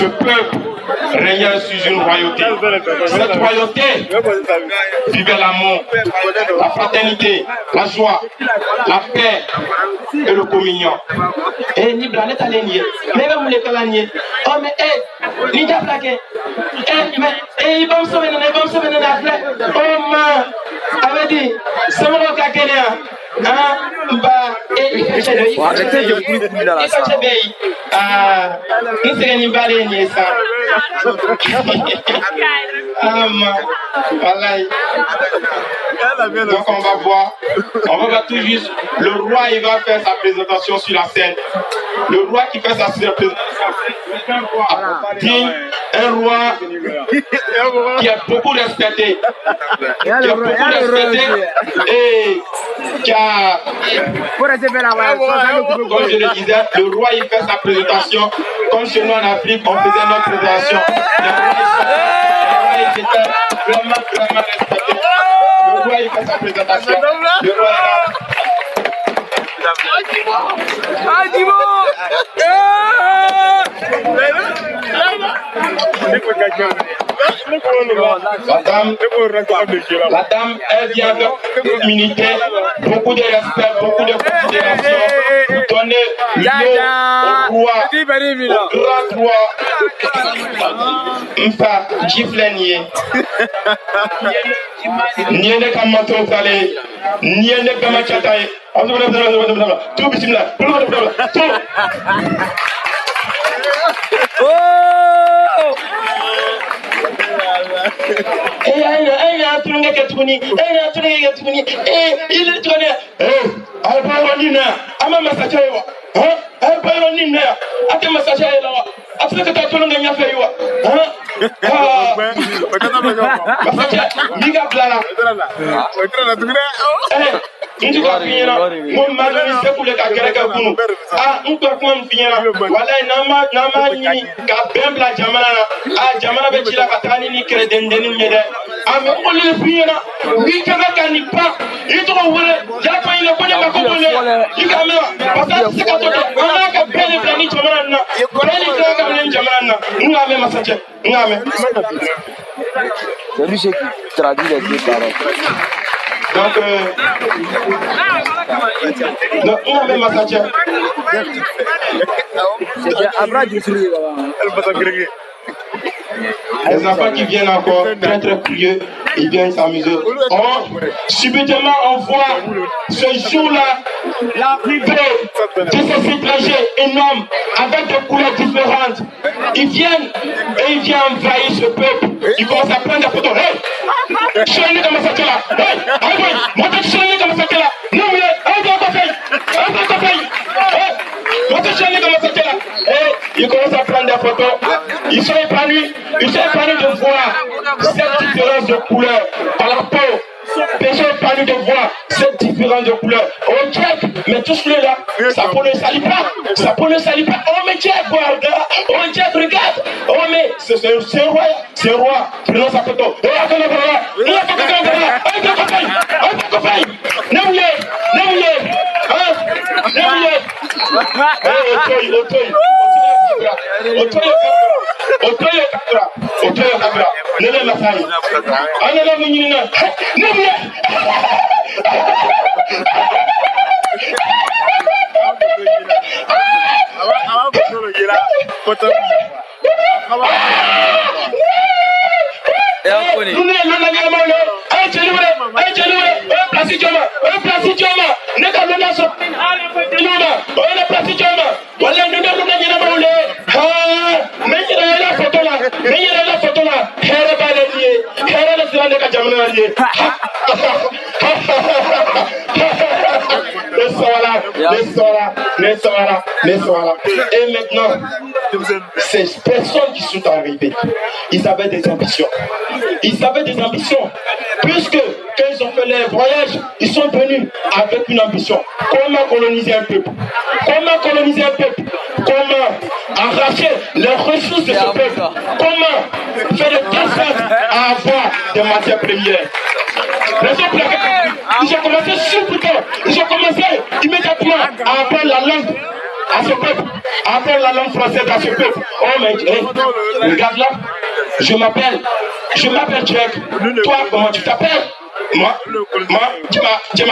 ce peuple régnait sur une royauté. Cette royauté vivait l'amour, la fraternité, la joie, la paix et le communion. Et ni blanet à l'ennemi, mais vous les calaniez. Oh mais ni déjà plaqué. Mais il va me sauver, il va me sauver dans la flèche. Oh man, avait dit, c'est mon caquénéa. Ah, bah, et il fait chez lui. Arrêtez de plus dans la salle. Ah, nous c'est une baleine, ça. Ah, man, voilà. Donc on va voir tout juste. Le roi il va faire sa présentation sur la scène. Le roi qui fait sa présentation, digne, un roi qui est beaucoup respecté, et qui a, comme je le disais, le roi il fait sa présentation. Comme chez nous en Afrique, on faisait notre présentation. Le roi était vraiment respecté. Le roi il fait sa présentation. Le roi est là. Ah, Dimo! La dame, elle vient avec humilité, beaucoup de respect, beaucoup de considération, donner lieu au roi, au grand roi. Mpa, Giflenier. Niende Kamato Tale, Niende Kamachatae. Tout bismillah. Tout. C'est lui qui traduit les deux paroles. Donc, on avait massacré. C'était Abraham qui Les enfants qui viennent encore très curieux, ils viennent s'amuser. Subitement, on voit ce jour-là l'arrivée de ces étrangers énormes avec des couleurs différentes. Ils viennent et ils viennent envahir ce peuple. Ils commencent à prendre des photos. Hey! Chérie comme ça là. Hey! Hey! Montre chérie comme ça là. Non mais un chérie comme ça là. Hey! Ils commencent à prendre des photos. Ils sont épanouis de voir cette différence de couleur par la peau. Ils sont épanouis de voir cette différence de couleur. On check, mais tout cela là, sa peau ne salit pas. Oh mais check, regarde. On check, regarde. Oh mais c'est un roi. Prenons sa photo. Oh attendez, voilà. Et maintenant, ces personnes qui sont arrivées, ils avaient des ambitions. Puisque quand ils ont fait leur voyage, ils sont venus avec une ambition. Comment coloniser un peuple? Comment arracher les ressources de ce peuple? Comment faire de telle sorte à avoir des matières premières? Ils ont commencé immédiatement à apprendre la langue à ce peuple, apprendre la langue française à ce peuple. Oh mais regarde là, je m'appelle Jack. Toi, comment tu t'appelles? Moi, je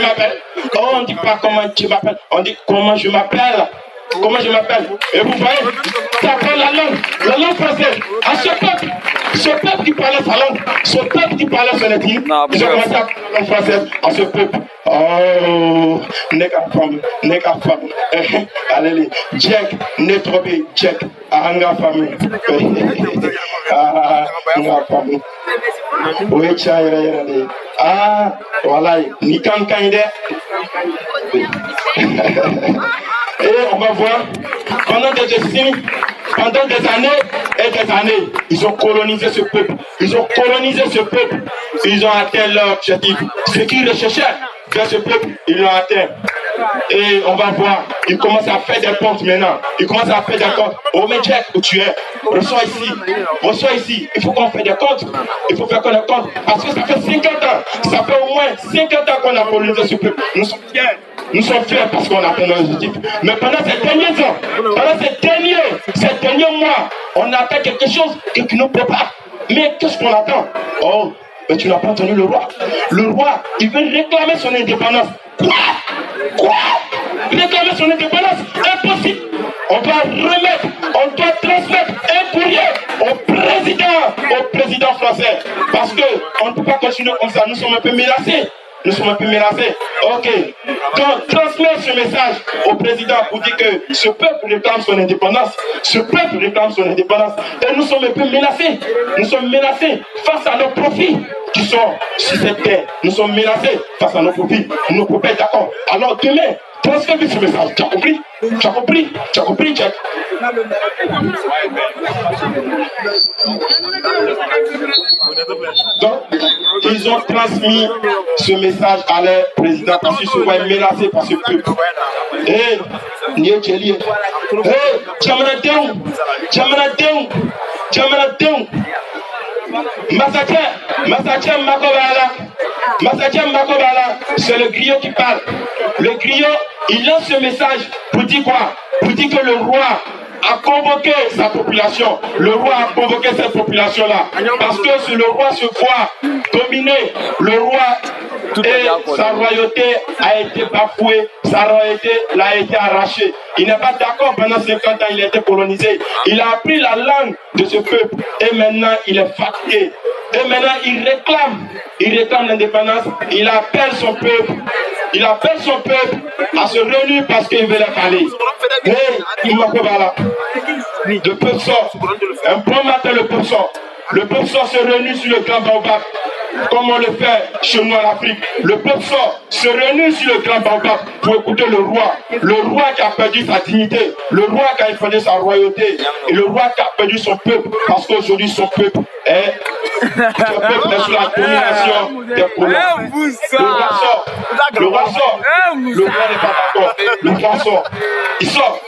m'appelle. Oh, on dit pas comment tu m'appelles, on dit comment je m'appelle. Comment je m'appelle? Et vous voyez, ça prend la langue française à ce peuple qui parlait sa langue, ce peuple qui parlait son ethnie. Ils ont commencé à parler la langue française à ce peuple. Oh, nega femme, allez, Jack, netrobe, Jack, anga femme, anga femme. Oui, ah, voilà, ni kan et on va voir, pendant des décennies, pendant des années et des années, ils ont colonisé ce peuple. Ils ont atteint leur objectif. Ce qu'ils recherchaient vers ce peuple, ils l'ont atteint. Et on va voir, ils commencent à faire des comptes maintenant. Ils commencent à faire des comptes. Oh mais Jack, où tu es? Reçois ici. Il faut qu'on fasse des comptes. Il faut faire qu'on ait compte. Parce que ça fait 50 ans. Ça fait au moins 50 ans qu'on a colonisé ce peuple. Nous sommes fiers. Nous sommes fiers parce qu'on a atteint nos objectifs. Mais pendant ces derniers ans, pendant ces derniers mois, on attend quelque chose qui nous prépare. Mais qu'est-ce qu'on attend? Oh, mais tu n'as pas entendu le roi. Le roi, il veut réclamer son indépendance. Quoi? Réclamer son indépendance? Impossible. On doit transmettre un courrier au président français. Parce qu'on ne peut pas continuer comme ça. Nous sommes un peu menacés. Ok. Donc, transmettre ce message au président pour dire que ce peuple réclame son indépendance. Et nous sommes un peu menacés. Nous sommes menacés face à nos profits qui sont sur cette terre. Nous sommes menacés face à nos profits. Nous ne pouvons pas être d'accord. Alors, demain, transfère ce message. Tu as compris, Jack? Donc, ils ont transmis ce message à leur président parce qu'ils se voient menacés par ce peuple. Massachem Makobala, c'est le griot qui parle. Le griot, il lance ce message pour dire quoi? Pour dire que le roi a convoqué sa population. Le roi a convoqué cette population-là. Parce que si le roi se voit dominé, le roi et sa royauté a été bafouée, sa royauté a été arrachée. Il n'est pas d'accord pendant 50 ans, il a été colonisé. Il a appris la langue de ce peuple et maintenant il est fatigué. Et maintenant il réclame l'indépendance, il appelle son peuple à se réunir parce qu'il veut les parler. Le peuple sort, un bon matin le peuple sort. Le peuple sort se réunit sur le grand baobab, comme on le fait chez nous en Afrique. Le peuple sort se réunit sur le grand baobab pour écouter le roi qui a perdu sa dignité, le roi qui a perdu sa royauté, et le roi qui a perdu son peuple, parce qu'aujourd'hui son peuple est sous la domination des colons. Le roi sort, le roi n'est pas d'accord, le roi sort, il sort,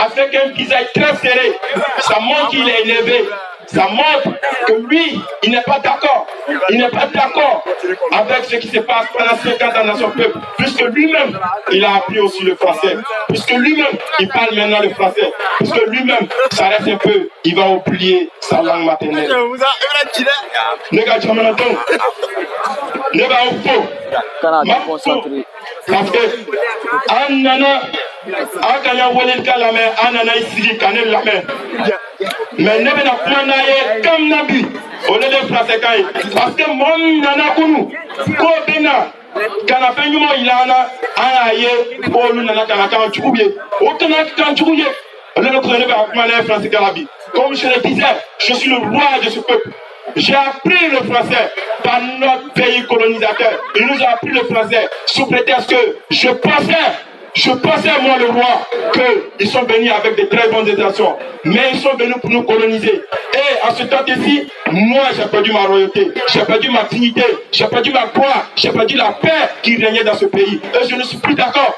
avec un visage très serré, ça montre qu'il est élevé. Ça montre que lui, il n'est pas d'accord. Il n'est pas d'accord avec ce qui se passe pendant 50 ans dans son peuple. Puisque lui-même, il a appris aussi le français. Puisque lui-même, il parle maintenant le français. Puisque lui-même, ça reste un peu, il va oublier sa langue maternelle. Parce que Anana, Akanya Walil Kalame, Anana Isigi Kanel Lame. Mais ne vais pas naïe comme Nabi. On est des Français. Parce que mon Nana Kunu, Kobena, Kanafenuma Ilana, Ayaye, Olu Nana Kanakan Tchouye, Otanak Tchouye. On est le colonel de Français Galabi. Comme je le disais, je suis le roi de ce peuple. J'ai appris le français par notre pays colonisateur. Il nous a appris le français sous prétexte que je pensais moi le roi qu'ils sont venus avec de très bonnes intentions. Mais ils sont venus pour nous coloniser. Et en ce temps-ci, moi j'ai perdu ma royauté, j'ai perdu ma dignité, j'ai perdu ma gloire, j'ai perdu la paix qui régnait dans ce pays. Et je ne suis plus d'accord.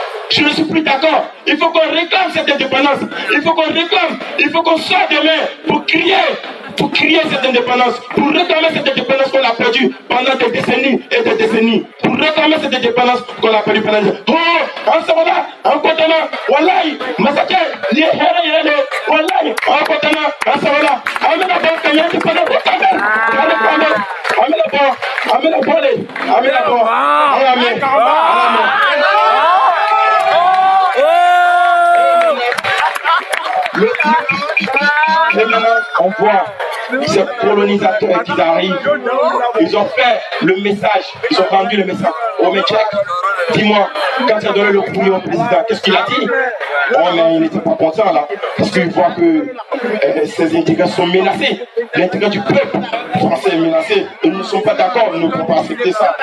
Il faut qu'on réclame cette indépendance. Il faut qu'on sorte demain pour crier pour crier cette indépendance, pour réclamer cette indépendance qu'on a perdue pendant des décennies et des décennies, pour réclamer cette indépendance qu'on a perdue pendant des décennies. Oh, en Savola, en Kotana, Wallahi, Massacre, les Héré, Wallahi, en Kotana, en Savola, Amène la banque, il y a des panneaux, Amène la banque, maintenant, on voit ces colonisateurs qui arrivent. Ils ont fait le message, ils ont rendu le message au Métchèque. Dis-moi, quand il a donné le courrier au président, qu'est-ce qu'il a dit? Oh, mais il n'était pas content là, parce qu'il voit que ses intérêts sont menacés. L'intérêt du peuple français est menacé. Et nous ne sommes pas d'accord, nous ne pouvons pas accepter ça.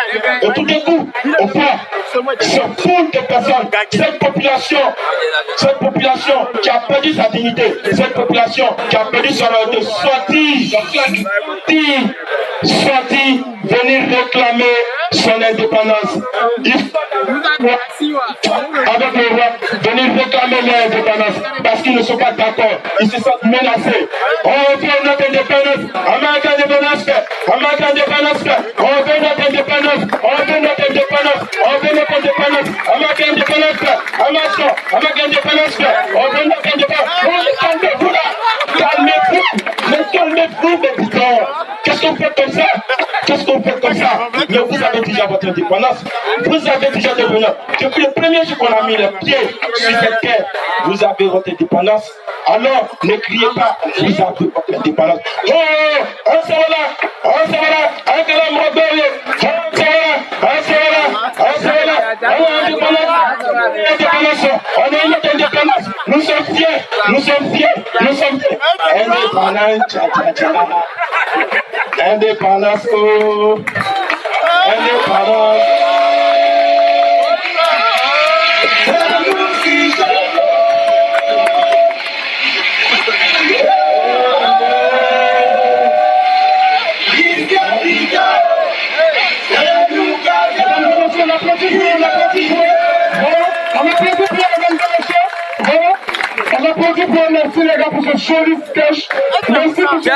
Et tout d'un coup, on voit ce foule de personnes, cette population qui a perdu sa dignité, cette population qui a perdu son de sortir, venir réclamer son indépendance. Avec le roi, venir réclamer leur indépendance parce qu'ils ne sont pas d'accord, ils se sentent menacés. On veut notre indépendance, American indépendance, American indépendance, on veut notre indépendance, on veut notre indépendance, on veut notre indépendance, American indépendance, American indépendance, on veut notre indépendance. Calmez-vous là, calmez-vous, mais calmez-vous mes boutons. Qu'est-ce qu'on fait comme ça? Qu'est-ce qu'on fait comme ça? Mais vous avez déjà votre indépendance, vous avez déjà devenu. Depuis le premier jour qu'on a mis les pieds sur cette terre, vous avez votre indépendance. Alors, ne criez pas, vous avez votre indépendance. Oh, on s'en va là, avec la mobile, on s'en va là, on a indépendance, on a une indépendance, nous sommes fiers. Indépendance, oh, indépendance. Merci les gars pour ce joli sketch. Merci pour ce